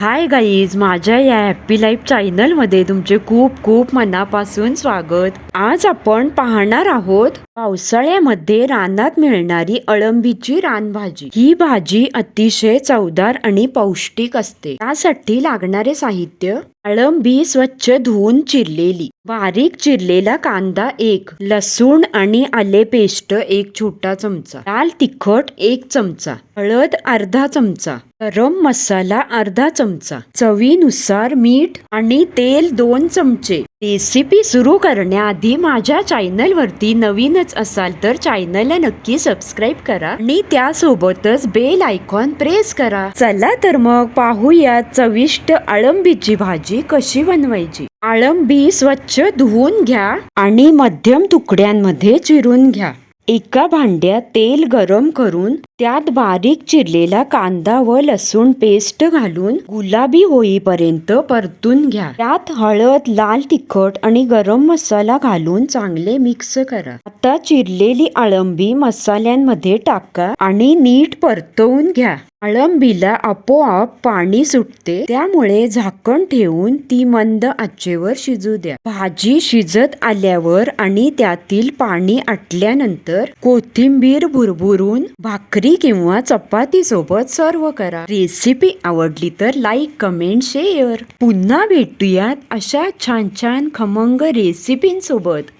Hi guys, माझ्या या happy life चॅनलमध्ये तुमचे खूप खूप मनापासून स्वागत. आज आपण पाहणार आहोत पावसाळ्यामध्ये रानात मिळणारी अळंबीची रानभाजी. ही भाजी अतिशय चवदार आणि पौष्टिक असते. त्यासाठी लागणारे साहित्य: अळंबी स्वच्छ धुवून चिरलेली, बारीक चिरलेला कांदा 1, लसूण आणि आले पेस्ट 1 छोटा चमचा, लाल तिखट 1 चमचा, हळद अर्धा चमचा, गरम मसाला अर्धा चमचा, चवीनुसार मीठ आणि तेल 2 चमचे. रेसिपी सुरू करण्याआधी माझ्या चॅनल वरती नवीनच असाल तर चॅनलला नक्की सबस्क्राईब करा आणि त्यासोबतच बेल आयकॉन प्रेस करा. चला तर मग पाहूयात चविष्ट अळंबीची भाजी कशी बनवायची. अळंबी स्वच्छ धुवून घ्या आणि मध्यम तुकड्यांमध्ये चिरून घ्या. एका भांड्यात तेल गरम करून त्यात बारीक चिरलेला कांदा व लसूण पेस्ट घालून गुलाबी होईपर्यंत परतून घ्या. त्यात हळद, लाल तिखट आणि गरम मसाला घालून चांगले मिक्स करा. आता चिरलेली अळंबी मसाल्यांमध्ये टाका आणि नीट परतवून घ्या. अळंबीला आपोआप पाणी सुटते, त्यामुळे झाकण ठेवून ती मंद आचेवर शिजू द्या. भाजी शिजत आल्यावर आणि त्यातील पाणी आटल्यानंतर कोथिंबीर भुरभुरून भाकरी किंवा चपाती सोबत सर्व करा. रेसिपी आवडली तर लाईक, कमेंट, शेअर. पुन्हा भेटूयात अशा छान छान खमंग रेसिपींसोबत.